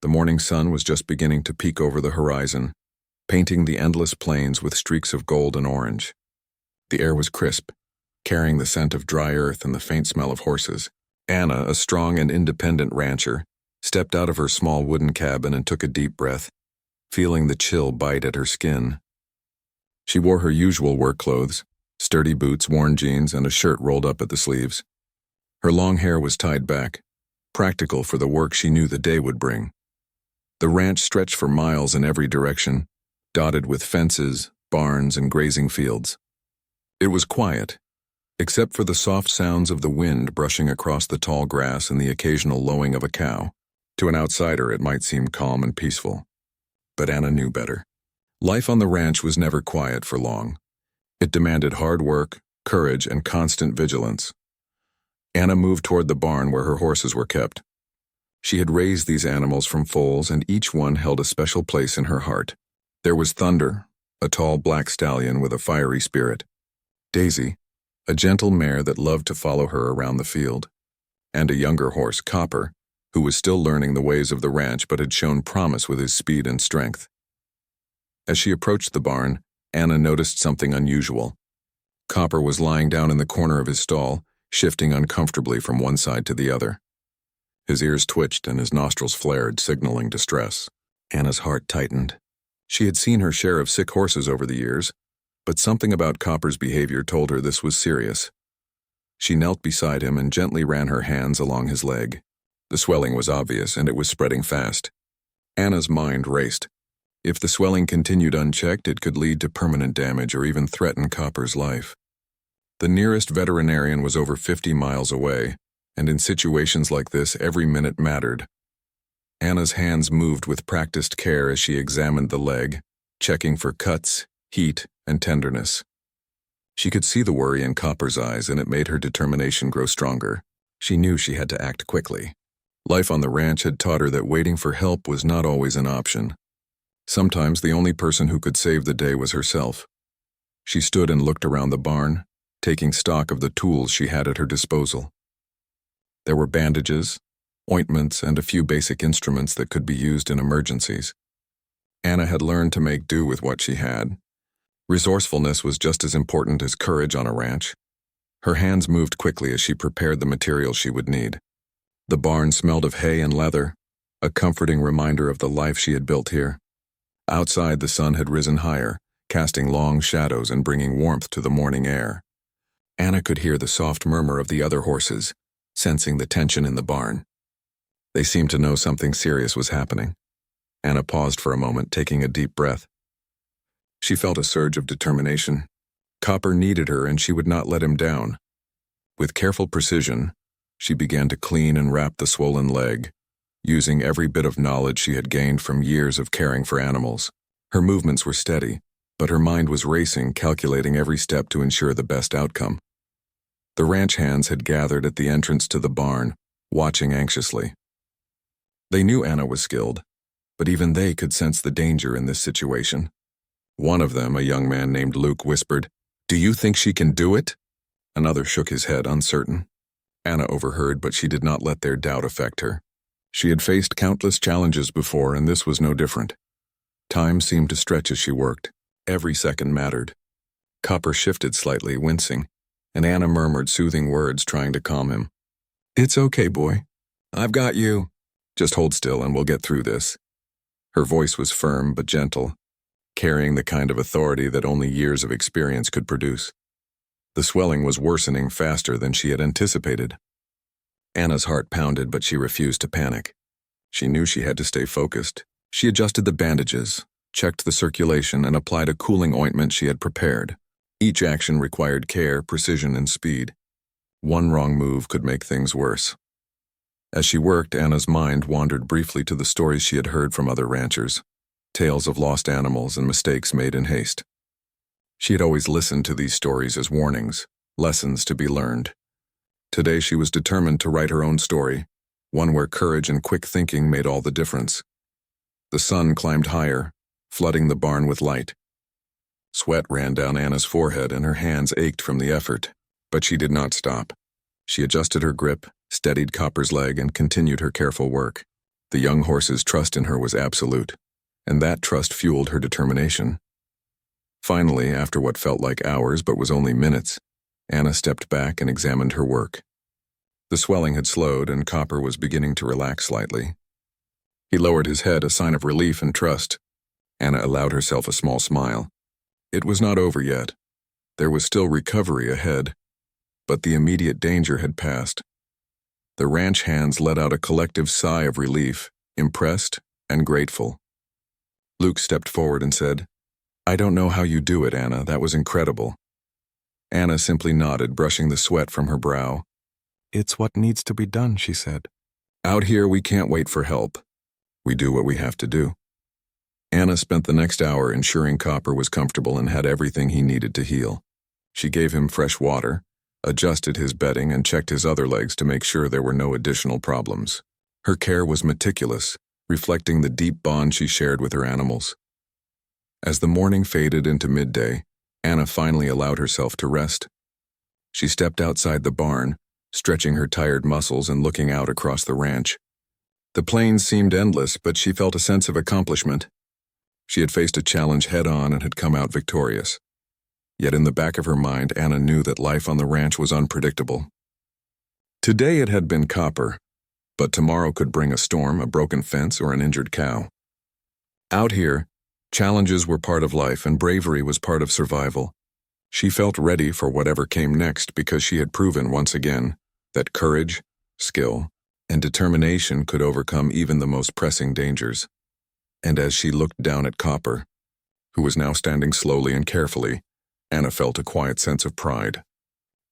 The morning sun was just beginning to peek over the horizon, painting the endless plains with streaks of gold and orange. The air was crisp, carrying the scent of dry earth and the faint smell of horses. Anna, a strong and independent rancher, stepped out of her small wooden cabin and took a deep breath, feeling the chill bite at her skin. She wore her usual work clothes, sturdy boots, worn jeans, and a shirt rolled up at the sleeves. Her long hair was tied back, practical for the work she knew the day would bring. The ranch stretched for miles in every direction, dotted with fences, barns, and grazing fields. It was quiet, except for the soft sounds of the wind brushing across the tall grass and the occasional lowing of a cow. To an outsider, it might seem calm and peaceful. But Anna knew better. Life on the ranch was never quiet for long. It demanded hard work, courage, and constant vigilance. Anna moved toward the barn where her horses were kept. She had raised these animals from foals, and each one held a special place in her heart. There was Thunder, a tall black stallion with a fiery spirit. Daisy, a gentle mare that loved to follow her around the field. And a younger horse, Copper, who was still learning the ways of the ranch but had shown promise with his speed and strength. As she approached the barn, Anna noticed something unusual. Copper was lying down in the corner of his stall, shifting uncomfortably from one side to the other. His ears twitched and his nostrils flared, signaling distress. Anna's heart tightened. She had seen her share of sick horses over the years, but something about Copper's behavior told her this was serious. She knelt beside him and gently ran her hands along his leg. The swelling was obvious, and it was spreading fast. Anna's mind raced. If the swelling continued unchecked, it could lead to permanent damage or even threaten Copper's life. The nearest veterinarian was over 50 miles away, and in situations like this, every minute mattered. Anna's hands moved with practiced care as she examined the leg, checking for cuts, heat, and tenderness. She could see the worry in Copper's eyes, and it made her determination grow stronger. She knew she had to act quickly. Life on the ranch had taught her that waiting for help was not always an option. Sometimes the only person who could save the day was herself. She stood and looked around the barn, taking stock of the tools she had at her disposal. There were bandages, ointments, and a few basic instruments that could be used in emergencies. Anna had learned to make do with what she had. Resourcefulness was just as important as courage on a ranch. Her hands moved quickly as she prepared the materials she would need. The barn smelled of hay and leather, a comforting reminder of the life she had built here. Outside, the sun had risen higher, casting long shadows and bringing warmth to the morning air. Anna could hear the soft murmur of the other horses, sensing the tension in the barn. They seemed to know something serious was happening. Anna paused for a moment, taking a deep breath. She felt a surge of determination. Copper needed her, and she would not let him down. With careful precision, she began to clean and wrap the swollen leg, using every bit of knowledge she had gained from years of caring for animals. Her movements were steady, but her mind was racing, calculating every step to ensure the best outcome. The ranch hands had gathered at the entrance to the barn, watching anxiously. They knew Anna was skilled, but even they could sense the danger in this situation. One of them, a young man named Luke, whispered, "Do you think she can do it?" Another shook his head, uncertain. Anna overheard, but she did not let their doubt affect her. She had faced countless challenges before, and this was no different. Time seemed to stretch as she worked. Every second mattered. Copper shifted slightly, wincing, and Anna murmured soothing words, trying to calm him. "It's okay, boy. I've got you. Just hold still and we'll get through this." Her voice was firm but gentle, carrying the kind of authority that only years of experience could produce. The swelling was worsening faster than she had anticipated. Anna's heart pounded, but she refused to panic. She knew she had to stay focused. She adjusted the bandages, checked the circulation, and applied a cooling ointment she had prepared. Each action required care, precision, and speed. One wrong move could make things worse. As she worked, Anna's mind wandered briefly to the stories she had heard from other ranchers, tales of lost animals and mistakes made in haste. She had always listened to these stories as warnings, lessons to be learned. Today she was determined to write her own story, one where courage and quick thinking made all the difference. The sun climbed higher, flooding the barn with light. Sweat ran down Anna's forehead and her hands ached from the effort, but she did not stop. She adjusted her grip, steadied Copper's leg, and continued her careful work. The young horse's trust in her was absolute, and that trust fueled her determination. Finally, after what felt like hours but was only minutes, Anna stepped back and examined her work. The swelling had slowed, and Copper was beginning to relax slightly. He lowered his head, a sign of relief and trust. Anna allowed herself a small smile. It was not over yet. There was still recovery ahead, but the immediate danger had passed. The ranch hands let out a collective sigh of relief, impressed and grateful. Luke stepped forward and said, "I don't know how you do it, Anna. That was incredible." Anna simply nodded, brushing the sweat from her brow. "It's what needs to be done," she said. "Out here, we can't wait for help. We do what we have to do." Anna spent the next hour ensuring Copper was comfortable and had everything he needed to heal. She gave him fresh water, adjusted his bedding, and checked his other legs to make sure there were no additional problems. Her care was meticulous, reflecting the deep bond she shared with her animals. As the morning faded into midday, Anna finally allowed herself to rest. She stepped outside the barn, stretching her tired muscles and looking out across the ranch. The plains seemed endless, but she felt a sense of accomplishment. She had faced a challenge head-on and had come out victorious. Yet in the back of her mind, Anna knew that life on the ranch was unpredictable. Today it had been Copper, but tomorrow could bring a storm, a broken fence, or an injured cow. Out here, challenges were part of life and bravery was part of survival. She felt ready for whatever came next because she had proven once again that courage, skill, and determination could overcome even the most pressing dangers. And as she looked down at Copper, who was now standing slowly and carefully, Anna felt a quiet sense of pride.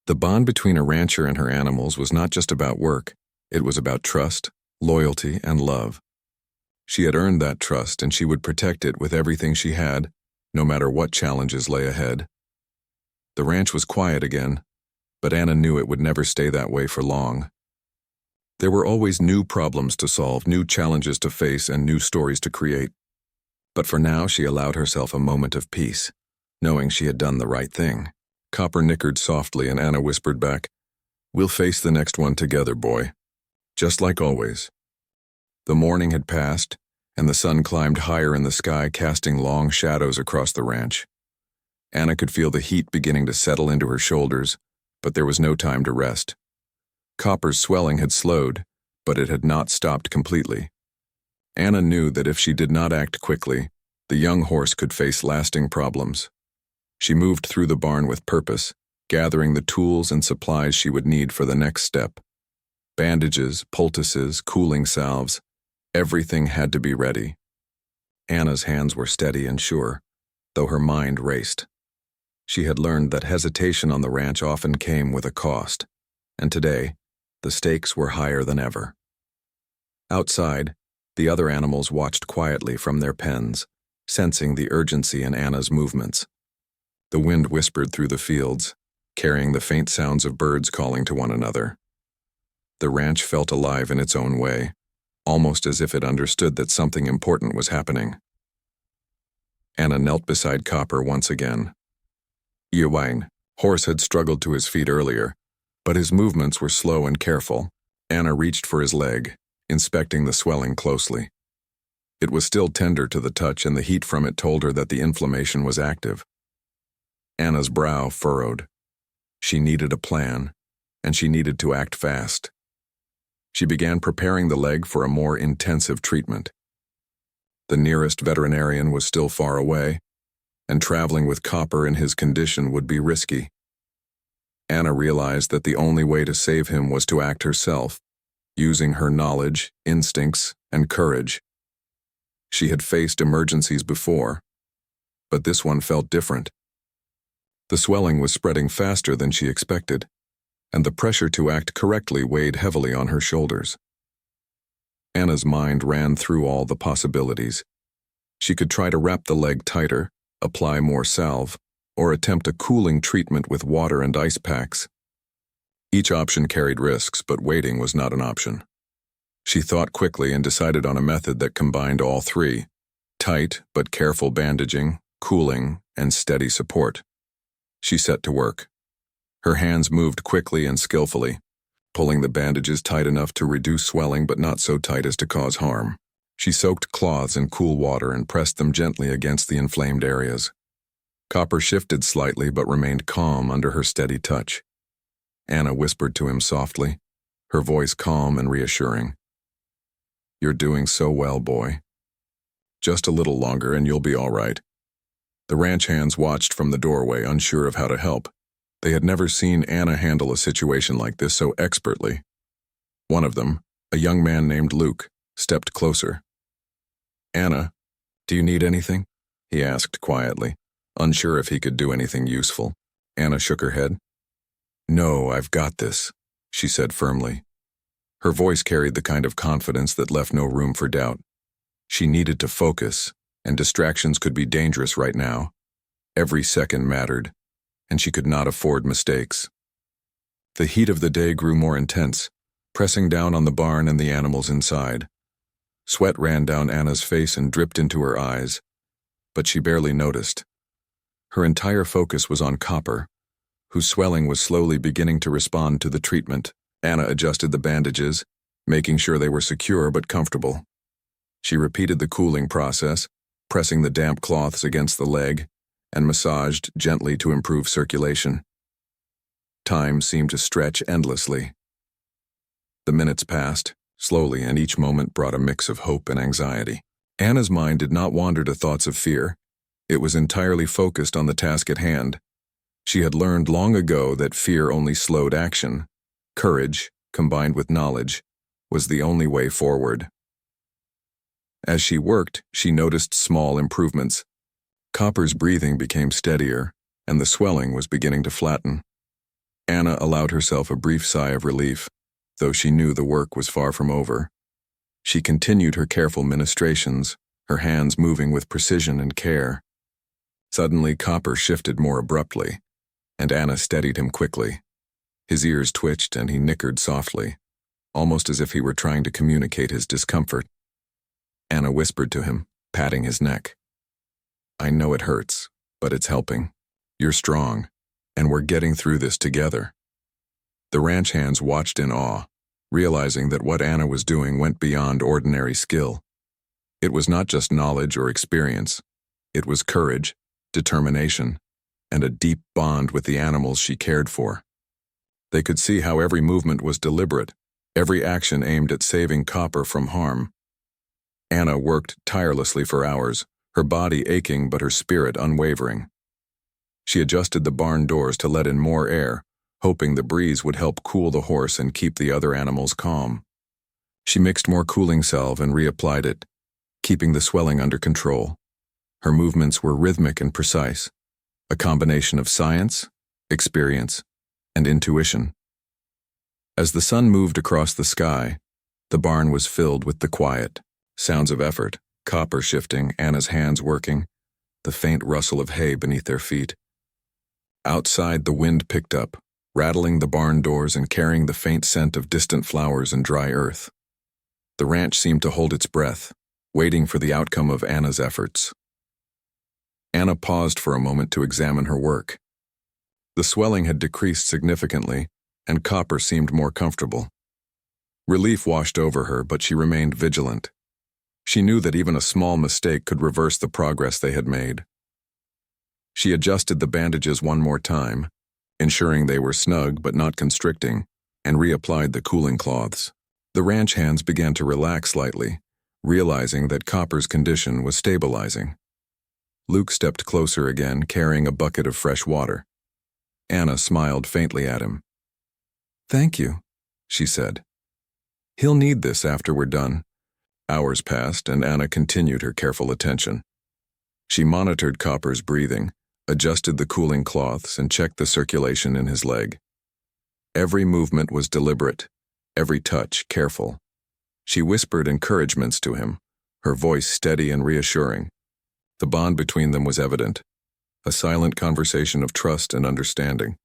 The bond between a rancher and her animals was not just about work, it was about trust, loyalty, and love. She had earned that trust, and she would protect it with everything she had, no matter what challenges lay ahead. The ranch was quiet again, but Anna knew it would never stay that way for long. There were always new problems to solve, new challenges to face, and new stories to create. But for now, she allowed herself a moment of peace, knowing she had done the right thing. Copper nickered softly, and Anna whispered back, "We'll face the next one together, boy. Just like always." The morning had passed, and the sun climbed higher in the sky, casting long shadows across the ranch. Anna could feel the heat beginning to settle into her shoulders, but there was no time to rest. Copper's swelling had slowed, but it had not stopped completely. Anna knew that if she did not act quickly, the young horse could face lasting problems. She moved through the barn with purpose, gathering the tools and supplies she would need for the next step. Bandages, poultices, cooling salves, everything had to be ready. Anna's hands were steady and sure, though her mind raced. She had learned that hesitation on the ranch often came with a cost, and today, the stakes were higher than ever. Outside, the other animals watched quietly from their pens, sensing the urgency in Anna's movements. The wind whispered through the fields, carrying the faint sounds of birds calling to one another. The ranch felt alive in its own way, almost as if it understood that something important was happening. Anna knelt beside Copper once again. Ewain, horse, had struggled to his feet earlier, but his movements were slow and careful. Anna reached for his leg, inspecting the swelling closely. It was still tender to the touch, and the heat from it told her that the inflammation was active. Anna's brow furrowed. She needed a plan, and she needed to act fast. She began preparing the leg for a more intensive treatment. The nearest veterinarian was still far away, and traveling with Copper in his condition would be risky. Anna realized that the only way to save him was to act herself, using her knowledge, instincts, and courage. She had faced emergencies before, but this one felt different. The swelling was spreading faster than she expected, and the pressure to act correctly weighed heavily on her shoulders. Anna's mind ran through all the possibilities. She could try to wrap the leg tighter, apply more salve, or attempt a cooling treatment with water and ice packs. Each option carried risks, but waiting was not an option. She thought quickly and decided on a method that combined all three: tight but careful bandaging, cooling, and steady support. She set to work. Her hands moved quickly and skillfully, pulling the bandages tight enough to reduce swelling but not so tight as to cause harm. She soaked cloths in cool water and pressed them gently against the inflamed areas. Copper shifted slightly but remained calm under her steady touch. Anna whispered to him softly, her voice calm and reassuring. "You're doing so well, boy. Just a little longer and you'll be all right." The ranch hands watched from the doorway, unsure of how to help. They had never seen Anna handle a situation like this so expertly. One of them, a young man named Luke, stepped closer. "Anna, do you need anything?" he asked quietly, unsure if he could do anything useful. Anna shook her head. "No, I've got this," she said firmly. Her voice carried the kind of confidence that left no room for doubt. She needed to focus, and distractions could be dangerous right now. Every second mattered, and she could not afford mistakes. The heat of the day grew more intense, pressing down on the barn and the animals inside. Sweat ran down Anna's face and dripped into her eyes, but she barely noticed. Her entire focus was on Copper, whose swelling was slowly beginning to respond to the treatment. Anna adjusted the bandages, making sure they were secure but comfortable. She repeated the cooling process, pressing the damp cloths against the leg, and massaged gently to improve circulation. Time seemed to stretch endlessly. The minutes passed, slowly, and each moment brought a mix of hope and anxiety. Anna's mind did not wander to thoughts of fear. It was entirely focused on the task at hand. She had learned long ago that fear only slowed action. Courage, combined with knowledge, was the only way forward. As she worked, she noticed small improvements. Copper's breathing became steadier, and the swelling was beginning to flatten. Anna allowed herself a brief sigh of relief, though she knew the work was far from over. She continued her careful ministrations, her hands moving with precision and care. Suddenly, Copper shifted more abruptly, and Anna steadied him quickly. His ears twitched and he nickered softly, almost as if he were trying to communicate his discomfort. Anna whispered to him, patting his neck. "I know it hurts, but it's helping. You're strong, and we're getting through this together." The ranch hands watched in awe, realizing that what Anna was doing went beyond ordinary skill. It was not just knowledge or experience. It was courage, determination, and a deep bond with the animals she cared for. They could see how every movement was deliberate, every action aimed at saving Copper from harm. Anna worked tirelessly for hours, her body aching but her spirit unwavering. She adjusted the barn doors to let in more air, hoping the breeze would help cool the horse and keep the other animals calm. She mixed more cooling salve and reapplied it, keeping the swelling under control. Her movements were rhythmic and precise, a combination of science, experience, and intuition. As the sun moved across the sky, the barn was filled with the quiet, sounds of effort, Copper shifting, Anna's hands working, the faint rustle of hay beneath their feet. Outside, the wind picked up, rattling the barn doors and carrying the faint scent of distant flowers and dry earth. The ranch seemed to hold its breath, waiting for the outcome of Anna's efforts. Anna paused for a moment to examine her work. The swelling had decreased significantly, and Copper seemed more comfortable. Relief washed over her, but she remained vigilant. She knew that even a small mistake could reverse the progress they had made. She adjusted the bandages one more time, ensuring they were snug but not constricting, and reapplied the cooling cloths. The ranch hands began to relax slightly, realizing that Copper's condition was stabilizing. Luke stepped closer again, carrying a bucket of fresh water. Anna smiled faintly at him. "Thank you," she said. "He'll need this after we're done." Hours passed, and Anna continued her careful attention. She monitored Copper's breathing, adjusted the cooling cloths, and checked the circulation in his leg. Every movement was deliberate, every touch careful. She whispered encouragements to him, her voice steady and reassuring. The bond between them was evident, a silent conversation of trust and understanding.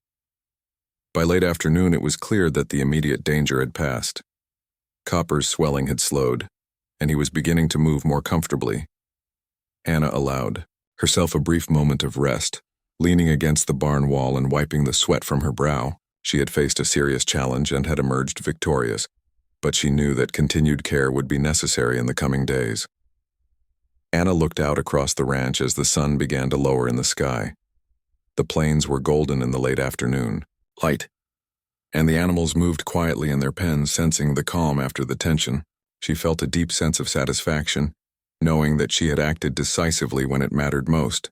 By late afternoon, it was clear that the immediate danger had passed. Copper's swelling had slowed, and he was beginning to move more comfortably. Anna allowed herself a brief moment of rest, leaning against the barn wall and wiping the sweat from her brow. She had faced a serious challenge and had emerged victorious, but she knew that continued care would be necessary in the coming days. Anna looked out across the ranch as the sun began to lower in the sky. The plains were golden in the late afternoon light, and the animals moved quietly in their pens, sensing the calm after the tension. She felt a deep sense of satisfaction, knowing that she had acted decisively when it mattered most.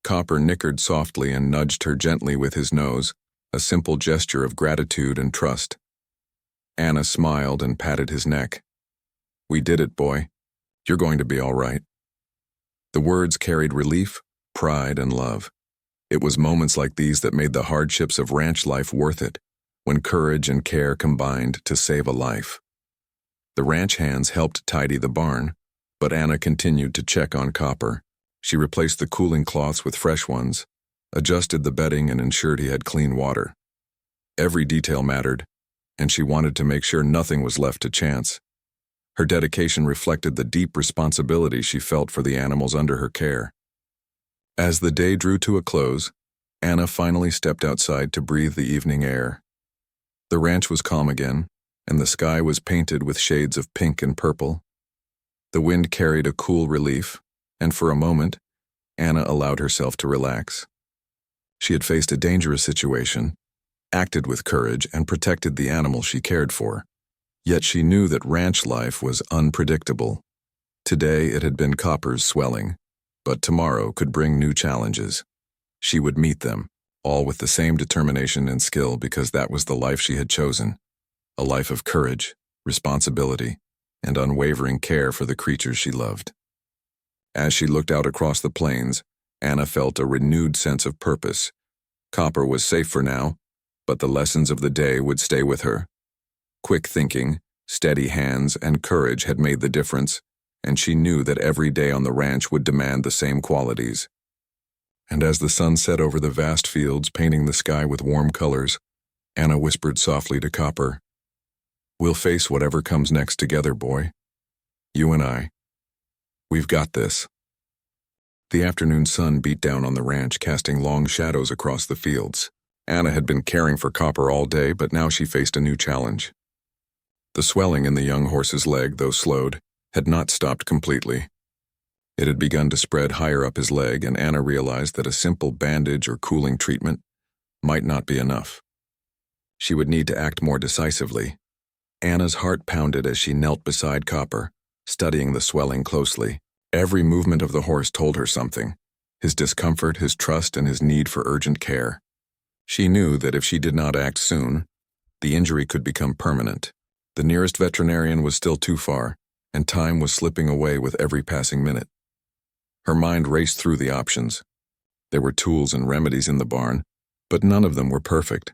Copper nickered softly and nudged her gently with his nose, a simple gesture of gratitude and trust. Anna smiled and patted his neck. "We did it, boy. You're going to be all right." The words carried relief, pride, and love. It was moments like these that made the hardships of ranch life worth it, when courage and care combined to save a life. The ranch hands helped tidy the barn, but Anna continued to check on Copper. She replaced the cooling cloths with fresh ones, adjusted the bedding, and ensured he had clean water. Every detail mattered, and she wanted to make sure nothing was left to chance. Her dedication reflected the deep responsibility she felt for the animals under her care. As the day drew to a close, Anna finally stepped outside to breathe the evening air. The ranch was calm again, and the sky was painted with shades of pink and purple. The wind carried a cool relief, and for a moment, Anna allowed herself to relax. She had faced a dangerous situation, acted with courage, and protected the animals she cared for. Yet she knew that ranch life was unpredictable. Today it had been Copper's swelling, but tomorrow could bring new challenges. She would meet them, all with the same determination and skill, because that was the life she had chosen, a life of courage, responsibility, and unwavering care for the creatures she loved. As she looked out across the plains, Anna felt a renewed sense of purpose. Copper was safe for now, but the lessons of the day would stay with her. Quick thinking, steady hands, and courage had made the difference, and she knew that every day on the ranch would demand the same qualities. And as the sun set over the vast fields, painting the sky with warm colors, Anna whispered softly to Copper, "We'll face whatever comes next together, boy. You and I. We've got this." The afternoon sun beat down on the ranch, casting long shadows across the fields. Anna had been caring for Copper all day, but now she faced a new challenge. The swelling in the young horse's leg, though slowed, had not stopped completely. It had begun to spread higher up his leg, and Anna realized that a simple bandage or cooling treatment might not be enough. She would need to act more decisively. Anna's heart pounded as she knelt beside Copper, studying the swelling closely. Every movement of the horse told her something: his discomfort, his trust, and his need for urgent care. She knew that if she did not act soon, the injury could become permanent. The nearest veterinarian was still too far, and time was slipping away with every passing minute. Her mind raced through the options. There were tools and remedies in the barn, but none of them were perfect.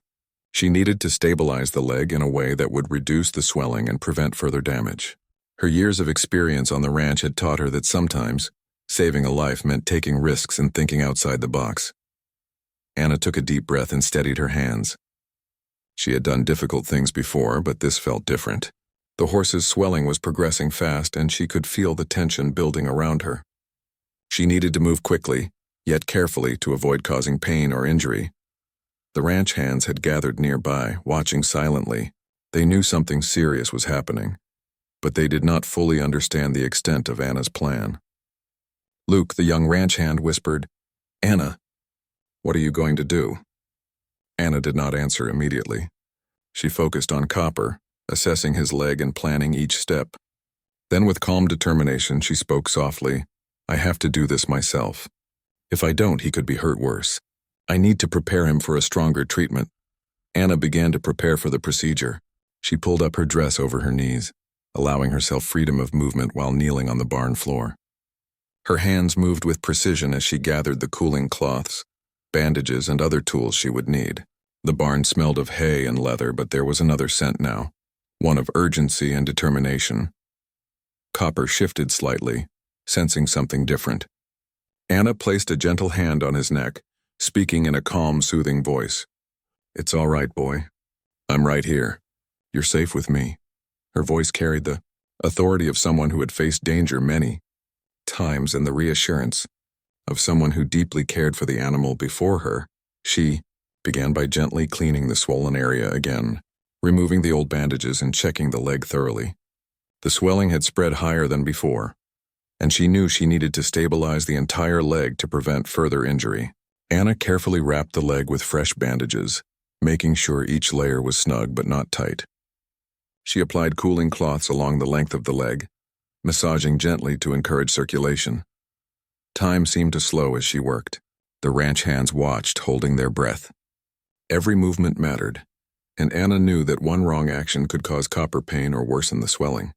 She needed to stabilize the leg in a way that would reduce the swelling and prevent further damage. Her years of experience on the ranch had taught her that sometimes saving a life meant taking risks and thinking outside the box. Anna took a deep breath and steadied her hands. She had done difficult things before, but this felt different. The horse's swelling was progressing fast, and she could feel the tension building around her. She needed to move quickly, yet carefully, to avoid causing pain or injury. The ranch hands had gathered nearby, watching silently. They knew something serious was happening, but they did not fully understand the extent of Anna's plan. Luke, the young ranch hand, whispered, "Anna, what are you going to do?" Anna did not answer immediately. She focused on Copper, assessing his leg and planning each step. Then with calm determination, she spoke softly, "I have to do this myself. If I don't, he could be hurt worse. I need to prepare him for a stronger treatment." Anna began to prepare for the procedure. She pulled up her dress over her knees, allowing herself freedom of movement while kneeling on the barn floor. Her hands moved with precision as she gathered the cooling cloths, bandages, and other tools she would need. The barn smelled of hay and leather, but there was another scent now, one of urgency and determination. Copper shifted slightly, sensing something different. Anna placed a gentle hand on his neck, speaking in a calm, soothing voice. "It's all right, boy. I'm right here. You're safe with me." Her voice carried the authority of someone who had faced danger many times and the reassurance of someone who deeply cared for the animal before her. She began by gently cleaning the swollen area again, removing the old bandages and checking the leg thoroughly. The swelling had spread higher than before, and she knew she needed to stabilize the entire leg to prevent further injury. Anna carefully wrapped the leg with fresh bandages, making sure each layer was snug but not tight. She applied cooling cloths along the length of the leg, massaging gently to encourage circulation. Time seemed to slow as she worked. The ranch hands watched, holding their breath. Every movement mattered, and Anna knew that one wrong action could cause copper pain or worsen the swelling.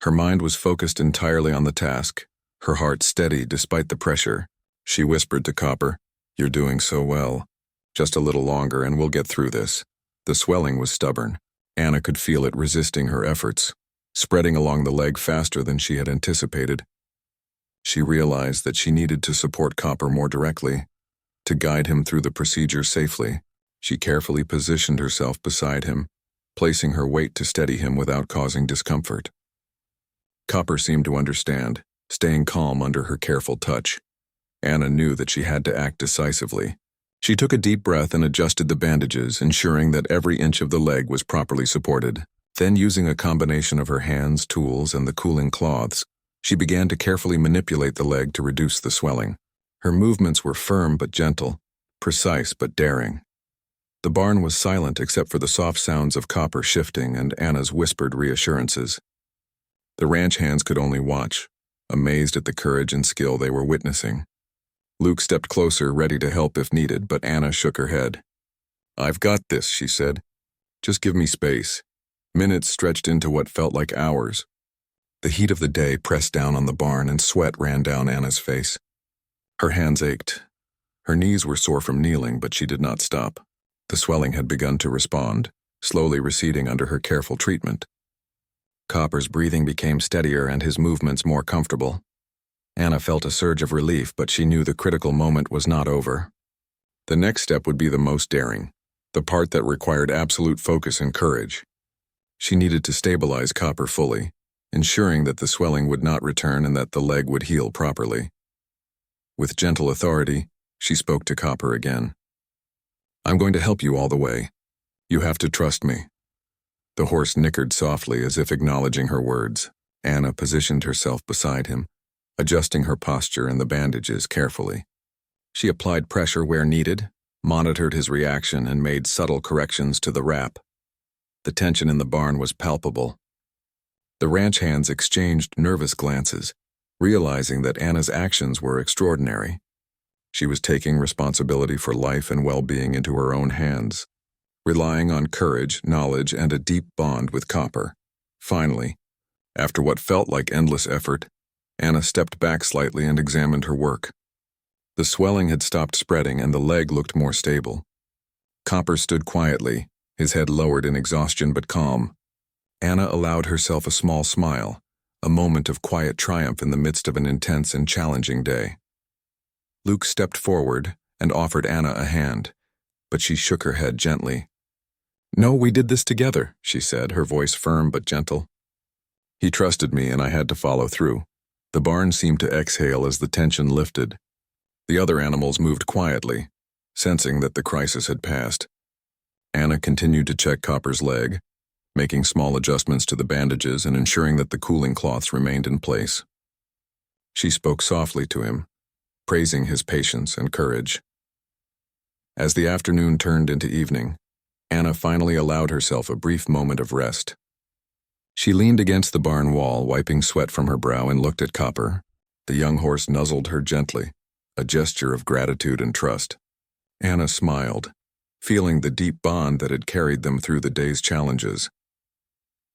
Her mind was focused entirely on the task, her heart steady despite the pressure. She whispered to Copper, "You're doing so well. Just a little longer and we'll get through this." The swelling was stubborn. Anna could feel it resisting her efforts, spreading along the leg faster than she had anticipated. She realized that she needed to support Copper more directly, to guide him through the procedure safely. She carefully positioned herself beside him, placing her weight to steady him without causing discomfort. Copper seemed to understand, staying calm under her careful touch. Anna knew that she had to act decisively. She took a deep breath and adjusted the bandages, ensuring that every inch of the leg was properly supported. Then, using a combination of her hands, tools, and the cooling cloths, she began to carefully manipulate the leg to reduce the swelling. Her movements were firm but gentle, precise but daring. The barn was silent except for the soft sounds of Copper shifting and Anna's whispered reassurances. The ranch hands could only watch, amazed at the courage and skill they were witnessing. Luke stepped closer, ready to help if needed, but Anna shook her head. "I've got this," she said. "Just give me space." Minutes stretched into what felt like hours. The heat of the day pressed down on the barn and sweat ran down Anna's face. Her hands ached. Her knees were sore from kneeling, but she did not stop. The swelling had begun to respond, slowly receding under her careful treatment. Copper's breathing became steadier and his movements more comfortable. Anna felt a surge of relief, but she knew the critical moment was not over. The next step would be the most daring, the part that required absolute focus and courage. She needed to stabilize Copper fully, ensuring that the swelling would not return and that the leg would heal properly. With gentle authority, she spoke to Copper again. "I'm going to help you all the way. You have to trust me." The horse nickered softly as if acknowledging her words. Anna positioned herself beside him, adjusting her posture and the bandages carefully. She applied pressure where needed, monitored his reaction, and made subtle corrections to the wrap. The tension in the barn was palpable. The ranch hands exchanged nervous glances, realizing that Anna's actions were extraordinary. She was taking responsibility for life and well-being into her own hands, relying on courage, knowledge, and a deep bond with Copper. Finally, after what felt like endless effort, Anna stepped back slightly and examined her work. The swelling had stopped spreading and the leg looked more stable. Copper stood quietly, his head lowered in exhaustion but calm. Anna allowed herself a small smile, a moment of quiet triumph in the midst of an intense and challenging day. Luke stepped forward and offered Anna a hand, but she shook her head gently. "No, we did this together," she said, her voice firm but gentle. "He trusted me and I had to follow through." The barn seemed to exhale as the tension lifted. The other animals moved quietly, sensing that the crisis had passed. Anna continued to check Copper's leg, making small adjustments to the bandages and ensuring that the cooling cloths remained in place. She spoke softly to him, praising his patience and courage. As the afternoon turned into evening, Anna finally allowed herself a brief moment of rest. She leaned against the barn wall, wiping sweat from her brow, and looked at Copper. The young horse nuzzled her gently, a gesture of gratitude and trust. Anna smiled, feeling the deep bond that had carried them through the day's challenges.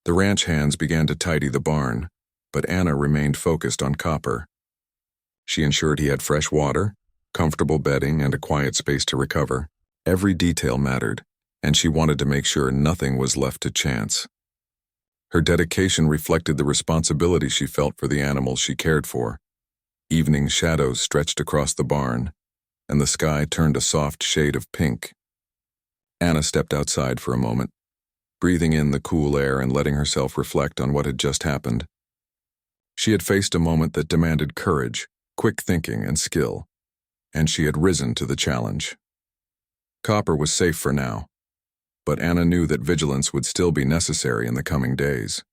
The ranch hands began to tidy the barn, but Anna remained focused on Copper. She ensured he had fresh water, comfortable bedding, and a quiet space to recover. Every detail mattered, and she wanted to make sure nothing was left to chance. Her dedication reflected the responsibility she felt for the animals she cared for. Evening shadows stretched across the barn, and the sky turned a soft shade of pink. Anna stepped outside for a moment, breathing in the cool air and letting herself reflect on what had just happened. She had faced a moment that demanded courage, quick thinking, and skill, and she had risen to the challenge. Copper was safe for now, but Anna knew that vigilance would still be necessary in the coming days.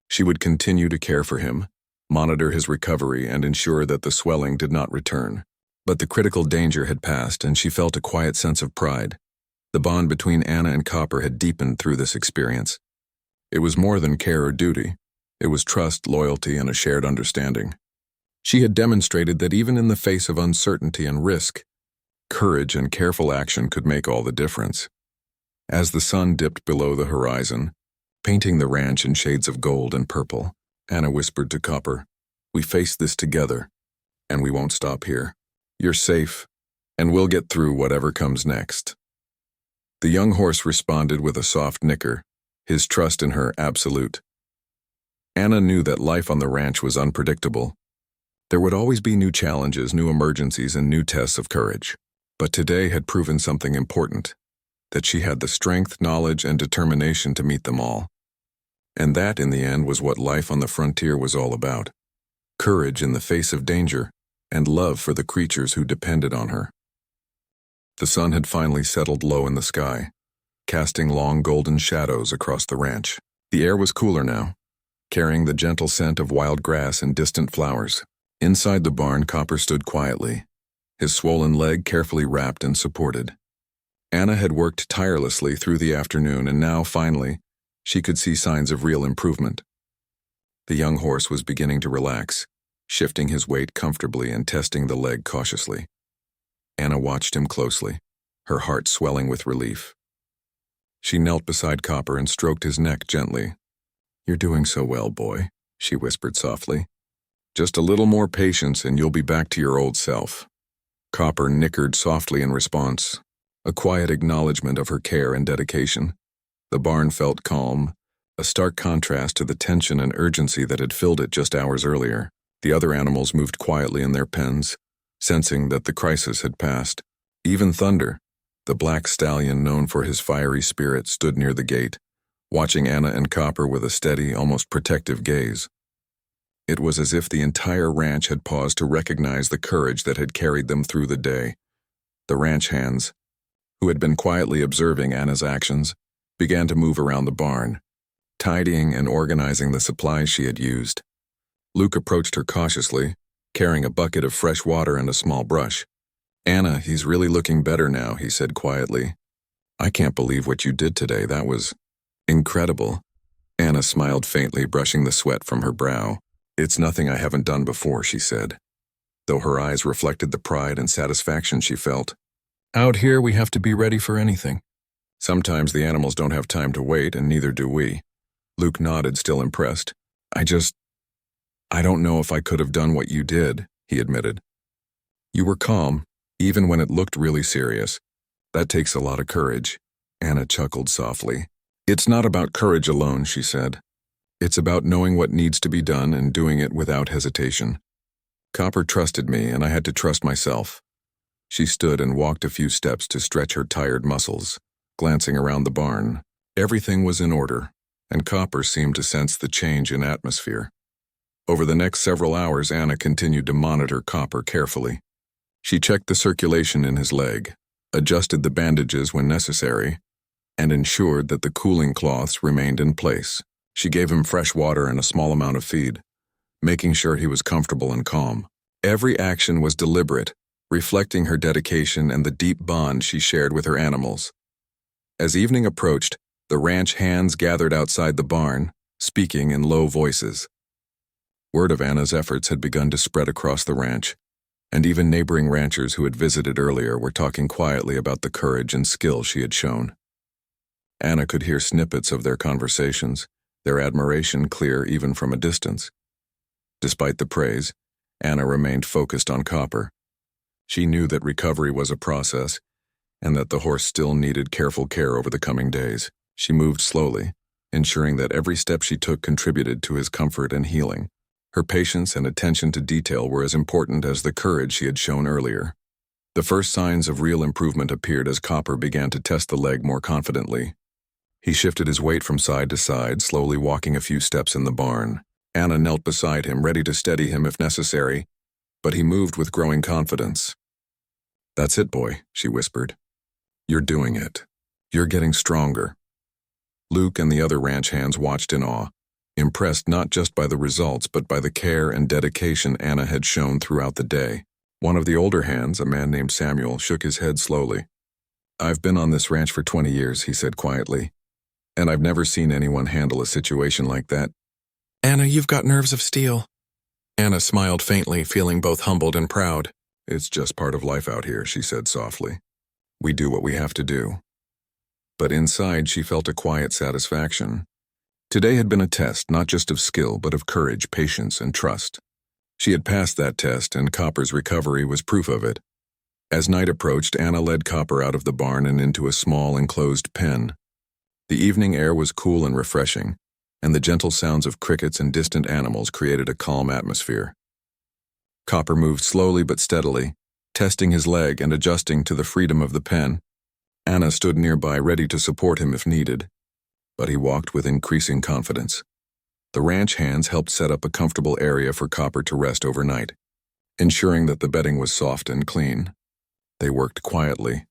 She would continue to care for him, monitor his recovery, and ensure that the swelling did not return. But the critical danger had passed, and she felt a quiet sense of pride. The bond between Anna and Copper had deepened through this experience. It was more than care or duty. It was trust, loyalty, and a shared understanding. She had demonstrated that even in the face of uncertainty and risk, courage and careful action could make all the difference. As the sun dipped below the horizon, painting the ranch in shades of gold and purple, Anna whispered to Copper, "We face this together, and we won't stop here. You're safe, and we'll get through whatever comes next." The young horse responded with a soft nicker, his trust in her absolute. Anna knew that life on the ranch was unpredictable. There would always be new challenges, new emergencies, and new tests of courage. But today had proven something important, that she had the strength, knowledge, and determination to meet them all. And that, in the end, was what life on the frontier was all about. Courage in the face of danger, and love for the creatures who depended on her. The sun had finally settled low in the sky, casting long golden shadows across the ranch. The air was cooler now, carrying the gentle scent of wild grass and distant flowers. Inside the barn, Copper stood quietly, his swollen leg carefully wrapped and supported. Anna had worked tirelessly through the afternoon, and now, finally, she could see signs of real improvement. The young horse was beginning to relax, shifting his weight comfortably and testing the leg cautiously. Anna watched him closely, her heart swelling with relief. She knelt beside Copper and stroked his neck gently. "You're doing so well, boy," she whispered softly. "Just a little more patience and you'll be back to your old self." Copper nickered softly in response, a quiet acknowledgement of her care and dedication. The barn felt calm, a stark contrast to the tension and urgency that had filled it just hours earlier. The other animals moved quietly in their pens, sensing that the crisis had passed. Even Thunder, the black stallion known for his fiery spirit, stood near the gate, watching Anna and Copper with a steady, almost protective gaze. It was as if the entire ranch had paused to recognize the courage that had carried them through the day. The ranch hands, who had been quietly observing Anna's actions, began to move around the barn, tidying and organizing the supplies she had used. Luke approached her cautiously, carrying a bucket of fresh water and a small brush. "Anna, he's really looking better now," he said quietly. "I can't believe what you did today. That was incredible." Anna smiled faintly, brushing the sweat from her brow. "It's nothing I haven't done before," she said, though her eyes reflected the pride and satisfaction she felt. "Out here, we have to be ready for anything. Sometimes the animals don't have time to wait, and neither do we." Luke nodded, still impressed. I don't know if I could have done what you did," he admitted. "You were calm, even when it looked really serious. That takes a lot of courage." Anna chuckled softly. "It's not about courage alone," she said. "It's about knowing what needs to be done and doing it without hesitation. Copper trusted me, and I had to trust myself." She stood and walked a few steps to stretch her tired muscles, glancing around the barn. Everything was in order, and Copper seemed to sense the change in atmosphere. Over the next several hours, Anna continued to monitor Copper carefully. She checked the circulation in his leg, adjusted the bandages when necessary, and ensured that the cooling cloths remained in place. She gave him fresh water and a small amount of feed, making sure he was comfortable and calm. Every action was deliberate, reflecting her dedication and the deep bond she shared with her animals. As evening approached, the ranch hands gathered outside the barn, speaking in low voices. Word of Anna's efforts had begun to spread across the ranch, and even neighboring ranchers who had visited earlier were talking quietly about the courage and skill she had shown. Anna could hear snippets of their conversations, their admiration clear even from a distance. Despite the praise, Anna remained focused on Copper. She knew that recovery was a process, and that the horse still needed careful care over the coming days. She moved slowly, ensuring that every step she took contributed to his comfort and healing. Her patience and attention to detail were as important as the courage she had shown earlier. The first signs of real improvement appeared as Copper began to test the leg more confidently. He shifted his weight from side to side, slowly walking a few steps in the barn. Anna knelt beside him, ready to steady him if necessary, but he moved with growing confidence. "That's it, boy," she whispered. You're doing it. You're getting stronger. Luke and the other ranch hands watched in awe, impressed not just by the results but by the care and dedication Anna had shown throughout the day. One of the older hands, a man named Samuel, shook his head slowly. "I've been on this ranch for 20 years, he said quietly, "and I've never seen anyone handle a situation like that." "Anna, you've got nerves of steel." Anna smiled faintly, feeling both humbled and proud. "It's just part of life out here," she said softly. "We do what we have to do." But inside she felt a quiet satisfaction. Today had been a test not just of skill but of courage, patience, and trust. She had passed that test, and Copper's recovery was proof of it. As night approached, Anna led Copper out of the barn and into a small enclosed pen. The evening air was cool and refreshing, and the gentle sounds of crickets and distant animals created a calm atmosphere. Copper moved slowly but steadily, testing his leg and adjusting to the freedom of the pen. Anna stood nearby, ready to support him if needed, but he walked with increasing confidence. The ranch hands helped set up a comfortable area for Copper to rest overnight, ensuring that the bedding was soft and clean. They worked quietly,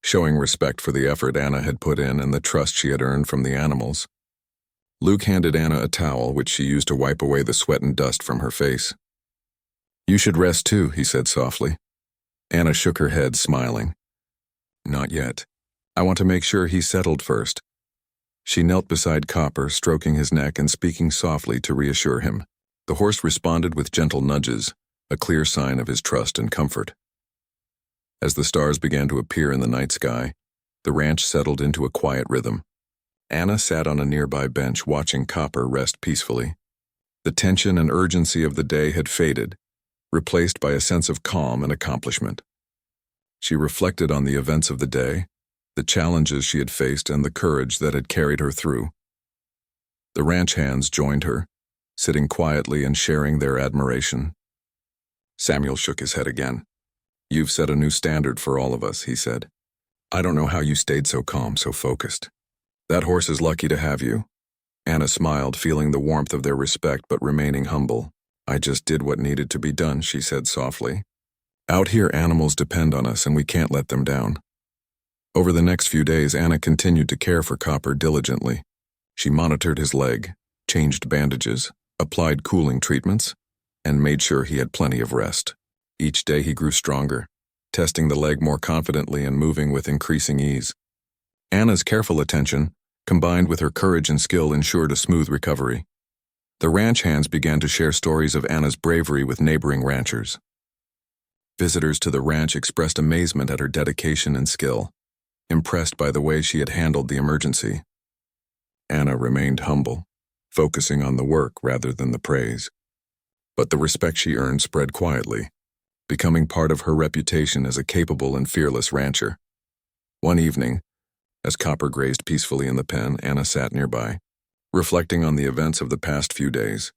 showing respect for the effort Anna had put in and the trust she had earned from the animals. Luke handed Anna a towel, which she used to wipe away the sweat and dust from her face. "You should rest too," he said softly. Anna shook her head, smiling. "Not yet. I want to make sure he's settled first." She knelt beside Copper, stroking his neck and speaking softly to reassure him. The horse responded with gentle nudges, a clear sign of his trust and comfort. As the stars began to appear in the night sky, the ranch settled into a quiet rhythm. Anna sat on a nearby bench watching Copper rest peacefully. The tension and urgency of the day had faded, replaced by a sense of calm and accomplishment. She reflected on the events of the day, the challenges she had faced, and the courage that had carried her through. The ranch hands joined her, sitting quietly and sharing their admiration. Samuel shook his head again. "You've set a new standard for all of us," he said. "I don't know how you stayed so calm, so focused. That horse is lucky to have you." Anna smiled, feeling the warmth of their respect but remaining humble. "I just did what needed to be done," she said softly. "Out here, animals depend on us, and we can't let them down." Over the next few days, Anna continued to care for Copper diligently. She monitored his leg, changed bandages, applied cooling treatments, and made sure he had plenty of rest. Each day he grew stronger, testing the leg more confidently and moving with increasing ease. Anna's careful attention, combined with her courage and skill, ensured a smooth recovery. The ranch hands began to share stories of Anna's bravery with neighboring ranchers. Visitors to the ranch expressed amazement at her dedication and skill, impressed by the way she had handled the emergency. Anna remained humble, focusing on the work rather than the praise. But the respect she earned spread quietly, becoming part of her reputation as a capable and fearless rancher. One evening, as Copper grazed peacefully in the pen, Anna sat nearby, reflecting on the events of the past few days.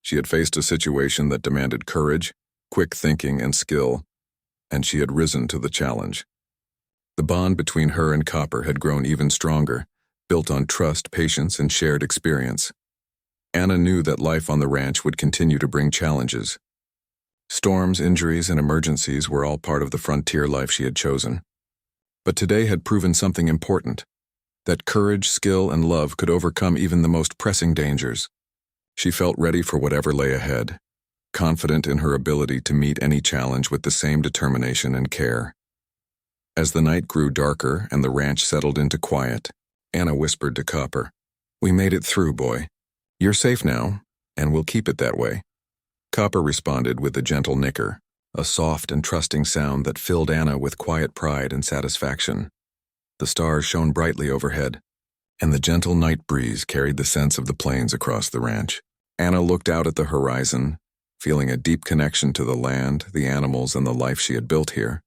She had faced a situation that demanded courage, quick thinking, and skill, and she had risen to the challenge. The bond between her and Copper had grown even stronger, built on trust, patience, and shared experience. Anna knew that life on the ranch would continue to bring challenges. Storms, injuries, and emergencies were all part of the frontier life she had chosen. But today had proven something important, that courage, skill, and love could overcome even the most pressing dangers. She felt ready for whatever lay ahead, confident in her ability to meet any challenge with the same determination and care. As the night grew darker and the ranch settled into quiet, Anna whispered to Copper, "We made it through, boy. You're safe now, and we'll keep it that way." Copper responded with a gentle nicker, a soft and trusting sound that filled Anna with quiet pride and satisfaction. The stars shone brightly overhead, and the gentle night breeze carried the scents of the plains across the ranch. Anna looked out at the horizon, feeling a deep connection to the land, the animals, and the life she had built here.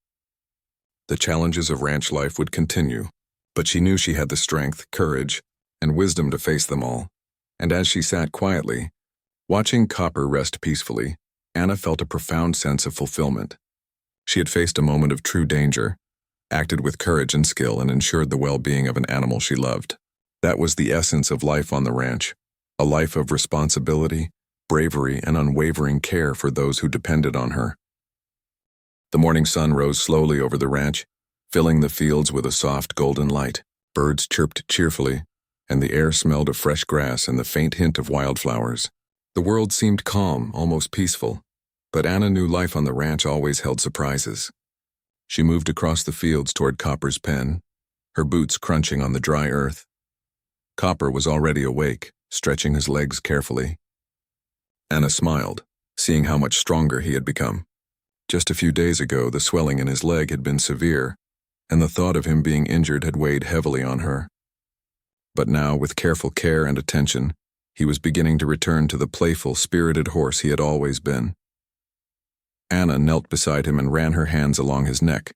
The challenges of ranch life would continue, but she knew she had the strength, courage, and wisdom to face them all. And as she sat quietly, watching Copper rest peacefully, Anna felt a profound sense of fulfillment. She had faced a moment of true danger, acted with courage and skill, and ensured the well-being of an animal she loved. That was the essence of life on the ranch, a life of responsibility, bravery, and unwavering care for those who depended on her. The morning sun rose slowly over the ranch, filling the fields with a soft golden light. Birds chirped cheerfully, and the air smelled of fresh grass and the faint hint of wildflowers. The world seemed calm, almost peaceful, but Anna knew life on the ranch always held surprises. She moved across the fields toward Copper's pen, her boots crunching on the dry earth. Copper was already awake, stretching his legs carefully. Anna smiled, seeing how much stronger he had become. Just a few days ago, the swelling in his leg had been severe, and the thought of him being injured had weighed heavily on her. But now, with careful care and attention, he was beginning to return to the playful, spirited horse he had always been. Anna knelt beside him and ran her hands along his neck.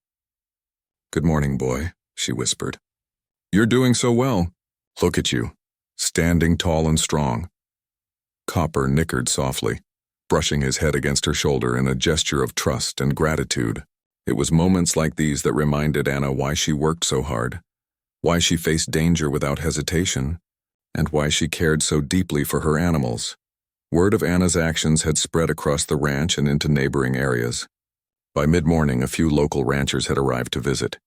"Good morning, boy," she whispered. "You're doing so well. Look at you, standing tall and strong." Copper nickered softly, brushing his head against her shoulder in a gesture of trust and gratitude. It was moments like these that reminded Anna why she worked so hard, why she faced danger without hesitation, and why she cared so deeply for her animals. Word of Anna's actions had spread across the ranch and into neighboring areas. By mid-morning, a few local ranchers had arrived to visit,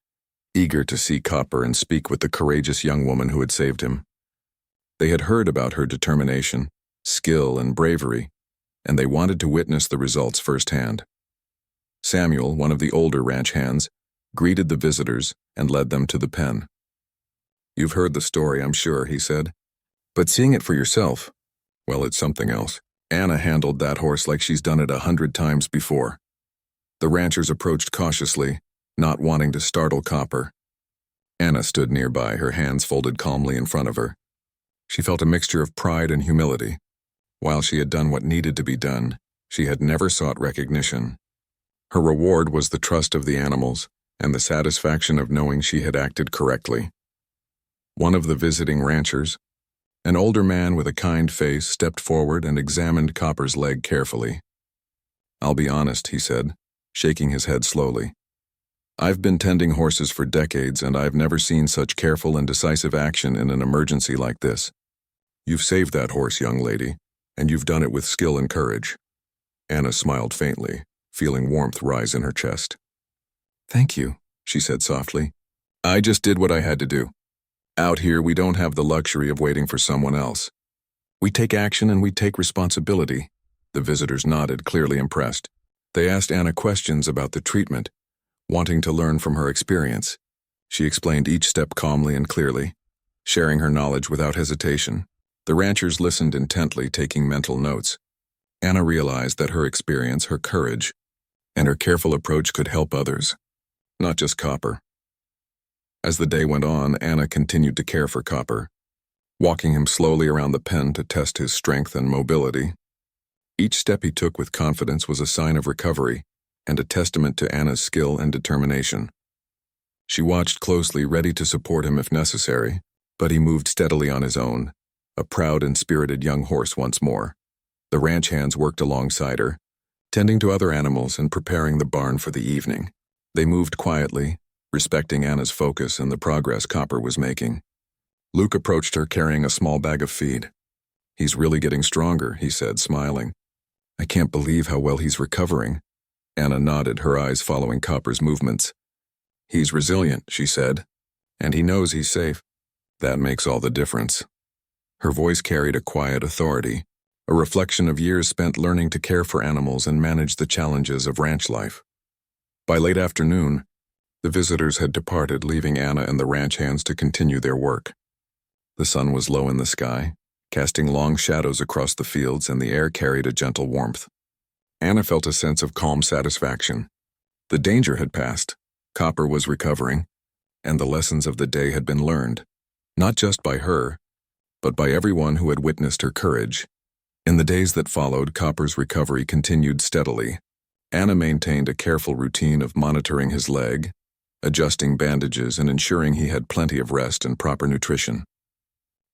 eager to see Copper and speak with the courageous young woman who had saved him. They had heard about her determination, skill, and bravery, and they wanted to witness the results firsthand. Samuel, one of the older ranch hands, greeted the visitors and led them to the pen. "You've heard the story, I'm sure," he said. "But seeing it for yourself, well, it's something else." Anna handled that horse like she's done it 100 times before. The ranchers approached cautiously, not wanting to startle Copper. Anna stood nearby, her hands folded calmly in front of her. She felt a mixture of pride and humility. While she had done what needed to be done, she had never sought recognition. Her reward was the trust of the animals and the satisfaction of knowing she had acted correctly. One of the visiting ranchers, an older man with a kind face, stepped forward and examined Copper's leg carefully. "I'll be honest," he said, shaking his head slowly. "I've been tending horses for decades, and I've never seen such careful and decisive action in an emergency like this. You've saved that horse, young lady, and you've done it with skill and courage." Anna smiled faintly, feeling warmth rise in her chest. "Thank you," she said softly. "I just did what I had to do. Out here, we don't have the luxury of waiting for someone else. We take action and we take responsibility." The visitors nodded, clearly impressed. They asked Anna questions about the treatment, wanting to learn from her experience. She explained each step calmly and clearly, sharing her knowledge without hesitation. The ranchers listened intently, taking mental notes. Anna realized that her experience, her courage, and her careful approach could help others, not just Copper. As the day went on, Anna continued to care for Copper, walking him slowly around the pen to test his strength and mobility. Each step he took with confidence was a sign of recovery and a testament to Anna's skill and determination. She watched closely, ready to support him if necessary, but he moved steadily on his own, a proud and spirited young horse once more. The ranch hands worked alongside her, tending to other animals and preparing the barn for the evening. They moved quietly, respecting Anna's focus and the progress Copper was making. Luke approached her carrying a small bag of feed. "He's really getting stronger," he said, smiling. "I can't believe how well he's recovering." Anna nodded, her eyes following Copper's movements. "He's resilient," she said, "and he knows he's safe. That makes all the difference." Her voice carried a quiet authority, a reflection of years spent learning to care for animals and manage the challenges of ranch life. By late afternoon, the visitors had departed, leaving Anna and the ranch hands to continue their work. The sun was low in the sky, casting long shadows across the fields, and the air carried a gentle warmth. Anna felt a sense of calm satisfaction. The danger had passed, Copper was recovering, and the lessons of the day had been learned, not just by her, but by everyone who had witnessed her courage. In the days that followed, Copper's recovery continued steadily. Anna maintained a careful routine of monitoring his leg, adjusting bandages, and ensuring he had plenty of rest and proper nutrition.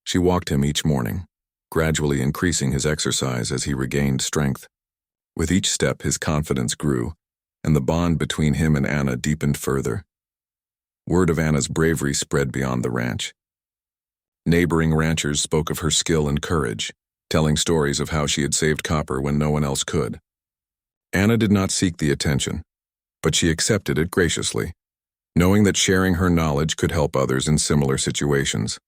She walked him each morning, gradually increasing his exercise as he regained strength. With each step, his confidence grew, and the bond between him and Anna deepened further. Word of Anna's bravery spread beyond the ranch. Neighboring ranchers spoke of her skill and courage, telling stories of how she had saved Copper when no one else could. Anna did not seek the attention, but she accepted it graciously. knowing that sharing her knowledge could help others in similar situations.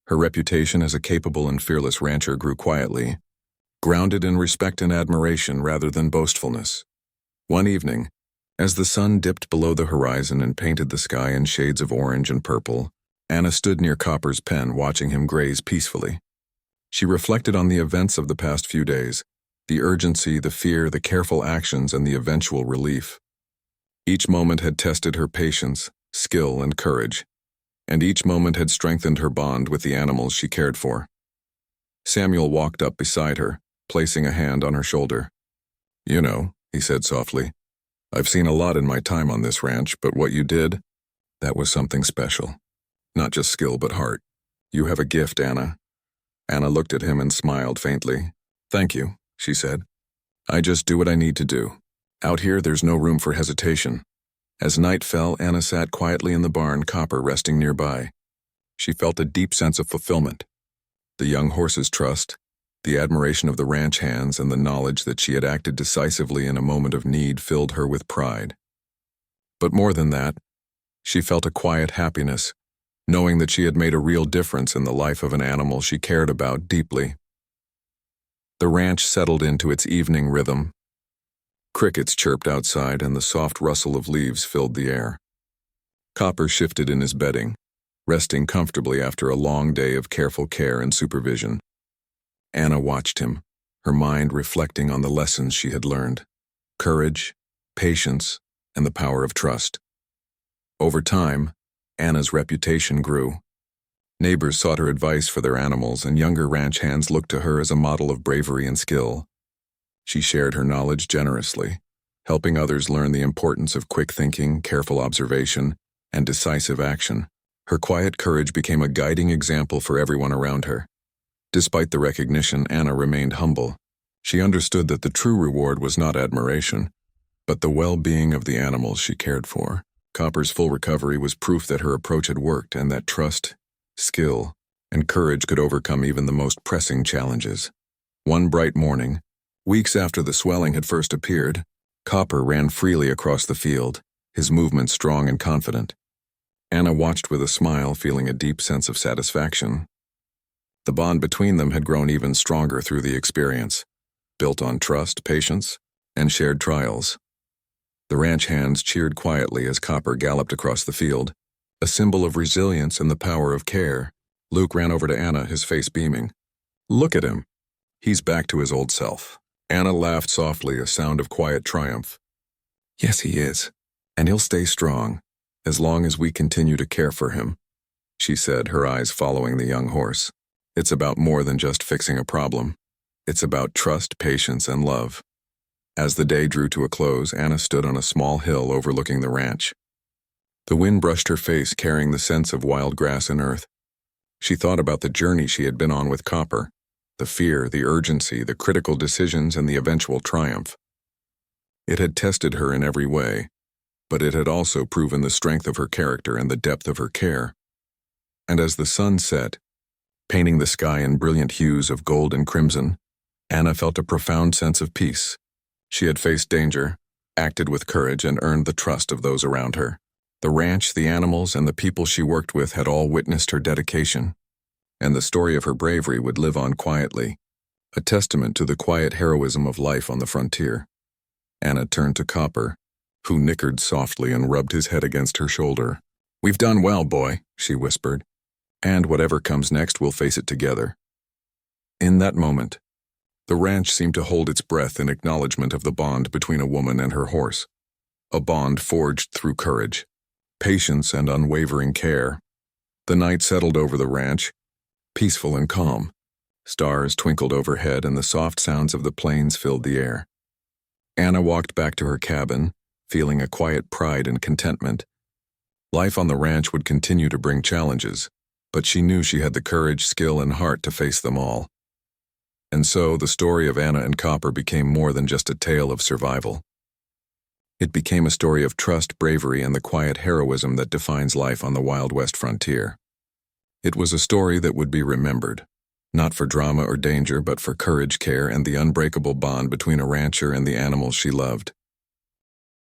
Her reputation as a capable and fearless rancher grew quietly, grounded in respect and admiration rather than boastfulness. One evening, as the sun dipped below the horizon and painted the sky in shades of orange and purple, Anna stood near Copper's pen watching him graze peacefully. She reflected on the events of the past few days, the urgency, the fear, the careful actions, and the eventual relief. Each moment had tested her patience, skill, and courage, and each moment had strengthened her bond with the animals she cared for. Samuel walked up beside her, placing a hand on her shoulder. "You know," he said softly, "I've seen a lot in my time on this ranch, but what you did, that was something special. Not just skill, but heart. You have a gift, Anna." Anna looked at him and smiled faintly. "Thank you," she said. "I just do what I need to do. Out here, there's no room for hesitation." As night fell, Anna sat quietly in the barn, Copper resting nearby. She felt a deep sense of fulfillment. The young horse's trust, the admiration of the ranch hands, and the knowledge that she had acted decisively in a moment of need filled her with pride. But more than that, she felt a quiet happiness, knowing that she had made a real difference in the life of an animal she cared about deeply. The ranch settled into its evening rhythm. Crickets chirped outside and the soft rustle of leaves filled the air. Copper shifted in his bedding, resting comfortably after a long day of careful care and supervision. Anna watched him, her mind reflecting on the lessons she had learned: courage, patience, and the power of trust. Over time, Anna's reputation grew. Neighbors sought her advice for their animals, and younger ranch hands looked to her as a model of bravery and skill. She shared her knowledge generously, helping others learn the importance of quick thinking, careful observation, and decisive action. Her quiet courage became a guiding example for everyone around her. Despite the recognition, Anna remained humble. She understood that the true reward was not admiration, but the well-being of the animals she cared for. Copper's full recovery was proof that her approach had worked and that trust, skill, and courage could overcome even the most pressing challenges. One bright morning, weeks after the swelling had first appeared, Copper ran freely across the field, his movements strong and confident. Anna watched with a smile, feeling a deep sense of satisfaction. The bond between them had grown even stronger through the experience, built on trust, patience, and shared trials. The ranch hands cheered quietly as Copper galloped across the field, a symbol of resilience and the power of care. Luke ran over to Anna, his face beaming. "Look at him. He's back to his old self." Anna laughed softly, a sound of quiet triumph. "Yes, he is, and he'll stay strong, as long as we continue to care for him," she said, her eyes following the young horse. "It's about more than just fixing a problem. It's about trust, patience, and love." As the day drew to a close, Anna stood on a small hill overlooking the ranch. The wind brushed her face, carrying the scents of wild grass and earth. She thought about the journey she had been on with Copper, the fear, the urgency, the critical decisions, and the eventual triumph. It had tested her in every way, but it had also proven the strength of her character and the depth of her care. And as the sun set, painting the sky in brilliant hues of gold and crimson, Anna felt a profound sense of peace. She had faced danger, acted with courage, and earned the trust of those around her. The ranch, the animals, and the people she worked with had all witnessed her dedication, and the story of her bravery would live on quietly, a testament to the quiet heroism of life on the frontier. Anna turned to Copper, who nickered softly and rubbed his head against her shoulder. "We've done well, boy," she whispered, "and whatever comes next, we'll face it together." In that moment, the ranch seemed to hold its breath in acknowledgement of the bond between a woman and her horse, a bond forged through courage, patience, and unwavering care. The night settled over the ranch, peaceful and calm. Stars twinkled overhead and the soft sounds of the plains filled the air. Anna walked back to her cabin, feeling a quiet pride and contentment. Life on the ranch would continue to bring challenges, but she knew she had the courage, skill, and heart to face them all. And so the story of Anna and Copper became more than just a tale of survival. It became a story of trust, bravery, and the quiet heroism that defines life on the Wild West frontier. It was a story that would be remembered, not for drama or danger, but for courage, care, and the unbreakable bond between a rancher and the animals she loved.